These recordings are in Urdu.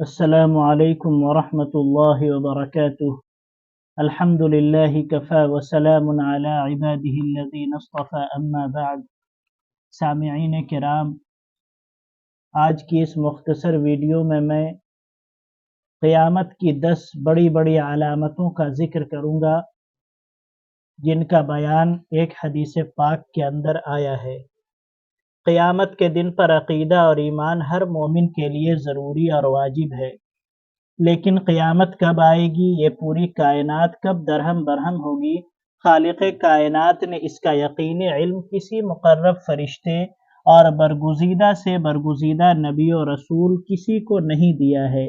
السلام علیکم ورحمۃ اللہ وبرکاتہ۔ الحمد للہ کفا وسلام علی عبادہ الذین اصطفى اما بعد۔ سامعین کرام، آج کی اس مختصر ویڈیو میں قیامت کی 10 بڑی بڑی علامتوں کا ذکر کروں گا جن کا بیان ایک حدیث پاک کے اندر آیا ہے۔ قیامت کے دن پر عقیدہ اور ایمان ہر مومن کے لیے ضروری اور واجب ہے، لیکن قیامت کب آئے گی، یہ پوری کائنات کب درہم برہم ہوگی، خالق کائنات نے اس کا یقینی علم کسی مقرب فرشتے اور برگزیدہ سے برگزیدہ نبی و رسول کسی کو نہیں دیا ہے۔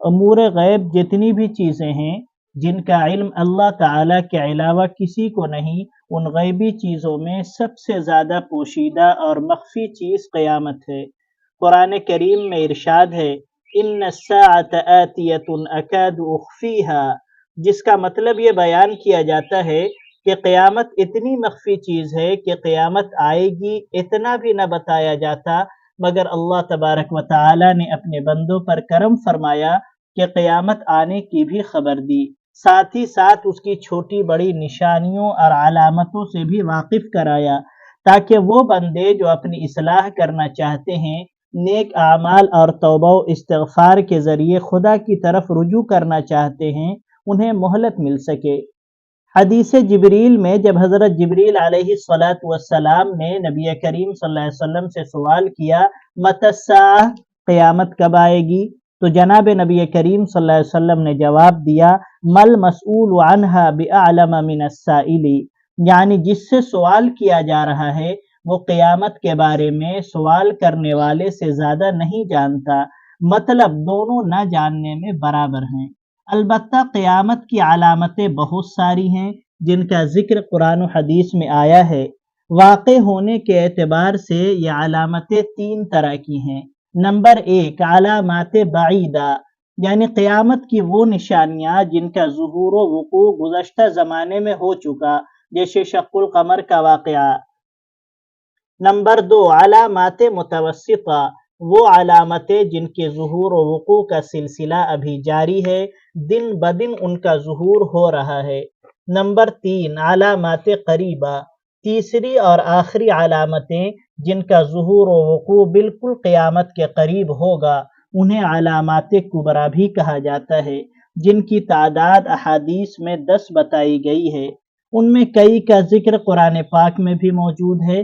امور غیب جتنی بھی چیزیں ہیں جن کا علم اللہ تعالیٰ کے علاوہ کسی کو نہیں، ان غیبی چیزوں میں سب سے زیادہ پوشیدہ اور مخفی چیز قیامت ہے۔ قرآن کریم میں ارشاد ہے، ان الساعۃ آتیۃ اکاد اخفیہا، جس کا مطلب یہ بیان کیا جاتا ہے کہ قیامت اتنی مخفی چیز ہے کہ قیامت آئے گی اتنا بھی نہ بتایا جاتا، مگر اللہ تبارک و تعالی نے اپنے بندوں پر کرم فرمایا کہ قیامت آنے کی بھی خبر دی، ساتھ ہی ساتھ اس کی چھوٹی بڑی نشانیوں اور علامتوں سے بھی واقف کرایا، تاکہ وہ بندے جو اپنی اصلاح کرنا چاہتے ہیں، نیک اعمال اور توبہ و استغفار کے ذریعے خدا کی طرف رجوع کرنا چاہتے ہیں، انہیں مہلت مل سکے۔ حدیث جبریل میں جب حضرت جبریل علیہ السلام نے نبی کریم صلی اللہ علیہ وسلم سے سوال کیا متی الساعہ، قیامت کب آئے گی، تو جناب نبی کریم صلی اللہ علیہ وسلم نے جواب دیا مل مسئول عنہا باعلم من السائل، یعنی جس سے سوال کیا جا رہا ہے وہ قیامت کے بارے میں سوال کرنے والے سے زیادہ نہیں جانتا، مطلب دونوں نہ جاننے میں برابر ہیں۔ البتہ قیامت کی علامتیں بہت ساری ہیں جن کا ذکر قرآن و حدیث میں آیا ہے۔ واقع ہونے کے اعتبار سے یہ علامتیں 3 طرح کی ہیں۔ نمبر 1، علامات بعیدہ، یعنی قیامت کی وہ نشانیاں جن کا ظہور و وقوع گزشتہ زمانے میں ہو چکا، جیسے شق القمر کا واقعہ۔ نمبر 2، علامات متوسطہ، وہ علامتیں جن کے ظہور و وقوع کا سلسلہ ابھی جاری ہے، دن بدن ان کا ظہور ہو رہا ہے۔ نمبر 3، علامات قریبہ، تیسری اور آخری علامتیں جن کا ظہور و وقوع بالکل قیامت کے قریب ہوگا، انہیں علامات کبریٰ بھی کہا جاتا ہے، جن کی تعداد احادیث میں 10 بتائی گئی ہے۔ ان میں کئی کا ذکر قرآن پاک میں بھی موجود ہے۔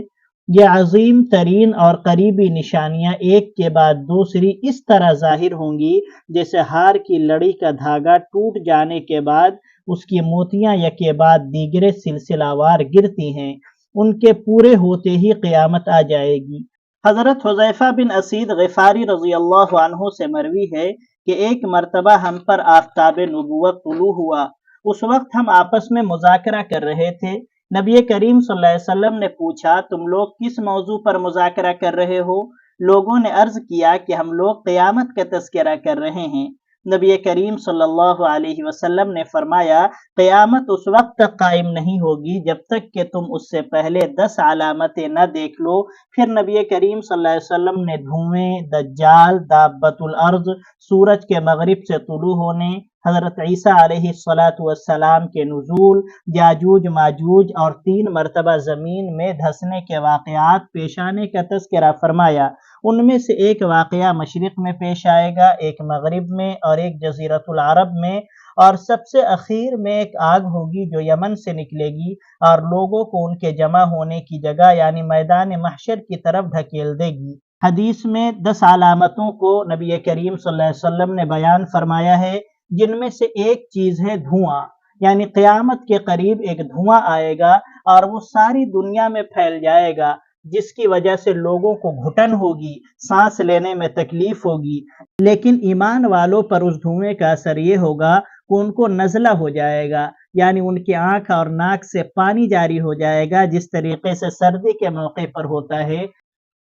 یہ عظیم ترین اور قریبی نشانیاں ایک کے بعد دوسری اس طرح ظاہر ہوں گی جیسے ہار کی لڑی کا دھاگا ٹوٹ جانے کے بعد اس کی موتیاں یکے بعد دیگرے سلسلہ وار گرتی ہیں، ان کے پورے ہوتے ہی قیامت آ جائے گی۔ حضرت حذیفہ بن اسید غفاری رضی اللہ عنہ سے مروی ہے کہ ایک مرتبہ ہم پر آفتاب نبوت طلوع ہوا، اس وقت ہم آپس میں مذاکرہ کر رہے تھے۔ نبی کریم صلی اللہ علیہ وسلم نے پوچھا تم لوگ کس موضوع پر مذاکرہ کر رہے ہو؟ لوگوں نے عرض کیا کہ ہم لوگ قیامت کا تذکرہ کر رہے ہیں۔ نبی کریم صلی اللہ علیہ وسلم نے فرمایا قیامت اس وقت تک قائم نہیں ہوگی جب تک کہ تم اس سے پہلے 10 علامتیں نہ دیکھ لو۔ پھر نبی کریم صلی اللہ علیہ وسلم نے دھوئیں، دجال، دابۃ الارض، سورج کے مغرب سے طلوع ہونے، حضرت عیسیٰ علیہ السلام کے نزول، یاجوج ماجوج اور 3 مرتبہ زمین میں دھسنے کے واقعات پیش آنے کا تذکرہ فرمایا۔ ان میں سے ایک واقعہ مشرق میں پیش آئے گا، ایک مغرب میں اور ایک جزیرۃ العرب میں، اور سب سے اخیر میں ایک آگ ہوگی جو یمن سے نکلے گی اور لوگوں کو ان کے جمع ہونے کی جگہ یعنی میدان محشر کی طرف دھکیل دے گی۔ حدیث میں 10 علامتوں کو نبی کریم صلی اللہ علیہ وسلم نے بیان فرمایا ہے، جن میں سے ایک چیز ہے دھواں، یعنی قیامت کے قریب ایک دھواں آئے گا اور وہ ساری دنیا میں پھیل جائے گا، جس کی وجہ سے لوگوں کو گھٹن ہوگی، سانس لینے میں تکلیف ہوگی، لیکن ایمان والوں پر اس دھوئیں کا اثر یہ ہوگا کہ ان کو نزلہ ہو جائے گا، یعنی ان کی آنکھ اور ناک سے پانی جاری ہو جائے گا جس طریقے سے سردی کے موقع پر ہوتا ہے،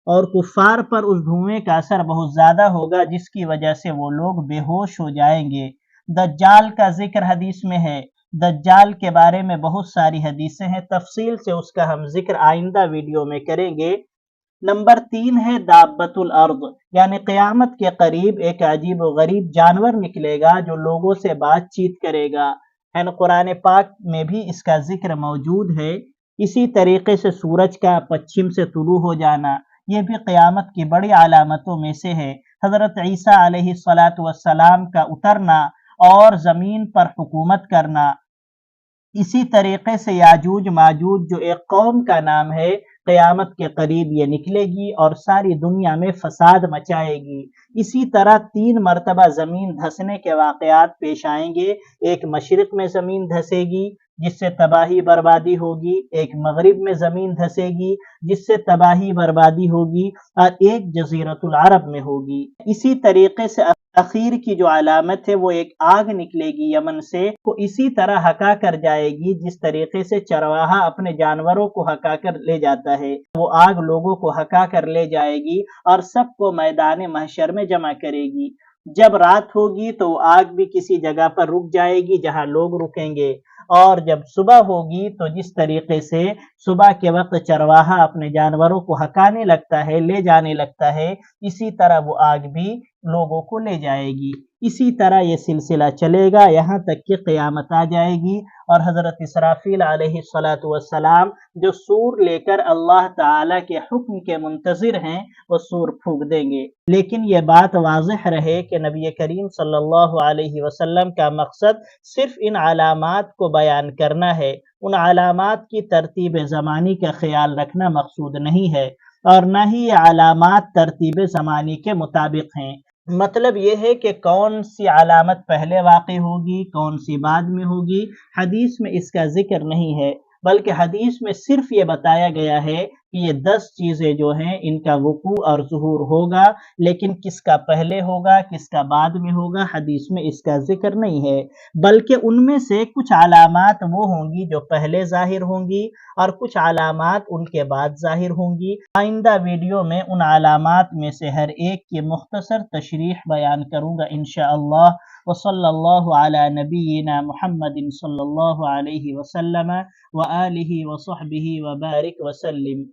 اور کفار پر اس دھوئیں کا اثر بہت زیادہ ہوگا جس کی وجہ سے وہ لوگ بے ہوش ہو جائیں گے۔ دجال کا ذکر حدیث میں ہے، دجال کے بارے میں بہت ساری حدیثیں ہیں، تفصیل سے اس کا ہم ذکر آئندہ ویڈیو میں کریں گے۔ نمبر 3 ہے دابت الارض، یعنی قیامت کے قریب ایک عجیب و غریب جانور نکلے گا جو لوگوں سے بات چیت کرے گا، یعنی قرآن پاک میں بھی اس کا ذکر موجود ہے۔ اسی طریقے سے سورج کا پچھم سے طلوع ہو جانا، یہ بھی قیامت کی بڑی علامتوں میں سے ہے۔ حضرت عیسیٰ علیہ السلام کا اترنا اور زمین پر حکومت کرنا، اسی طریقے سے یاجوج ماجوج جو ایک قوم کا نام ہے، قیامت کے قریب یہ نکلے گی اور ساری دنیا میں فساد مچائے گی۔ اسی طرح 3 مرتبہ زمین دھسنے کے واقعات پیش آئیں گے، ایک مشرق میں زمین دھسے گی جس سے تباہی بربادی ہوگی، ایک مغرب میں زمین دھسے گی جس سے تباہی بربادی ہوگی، اور ایک جزیرۃ العرب میں ہوگی۔ اسی طریقے سے اخیر کی جو علامت ہے وہ ایک آگ نکلے گی یمن سے، وہ اسی طرح ہکا کر جائے گی جس طریقے سے چرواہا اپنے جانوروں کو ہکا کر لے جاتا ہے، وہ آگ لوگوں کو ہکا کر لے جائے گی اور سب کو میدان محشر میں جمع کرے گی۔ جب رات ہوگی تو وہ آگ بھی کسی جگہ پر رک جائے گی جہاں لوگ رکیں گے، اور جب صبح ہوگی تو جس طریقے سے صبح کے وقت چرواہا اپنے جانوروں کو ہکانے لگتا ہے، لے جانے لگتا ہے، اسی طرح وہ آگ بھی لوگوں کو لے جائے گی۔ اسی طرح یہ سلسلہ چلے گا یہاں تک کہ قیامت آ جائے گی، اور حضرت اسرافیل علیہ السلام جو سور لے کر اللہ تعالی کے حکم کے منتظر ہیں، وہ سور پھونک دیں گے۔ لیکن یہ بات واضح رہے کہ نبی کریم صلی اللہ علیہ وسلم کا مقصد صرف ان علامات کو بیان کرنا ہے، ان علامات کی ترتیب زمانی کا خیال رکھنا مقصود نہیں ہے، اور نہ ہی یہ علامات ترتیب زمانی کے مطابق ہیں۔ مطلب یہ ہے کہ کون سی علامت پہلے واقع ہوگی، کون سی بعد میں ہوگی، حدیث میں اس کا ذکر نہیں ہے، بلکہ حدیث میں صرف یہ بتایا گیا ہے کہ یہ 10 چیزیں جو ہیں ان کا وقوع اور ظہور ہوگا، لیکن کس کا پہلے ہوگا کس کا بعد میں ہوگا حدیث میں اس کا ذکر نہیں ہے، بلکہ ان میں سے کچھ علامات وہ ہوں گی جو پہلے ظاہر ہوں گی اور کچھ علامات ان کے بعد ظاہر ہوں گی۔ آئندہ ویڈیو میں ان علامات میں سے ہر ایک کی مختصر تشریح بیان کروں گا انشاءاللہ۔ وصلی اللہ علی نبینا محمد صلی اللہ علیہ وسلم وآلہ وصحبہ وبارک وسلم۔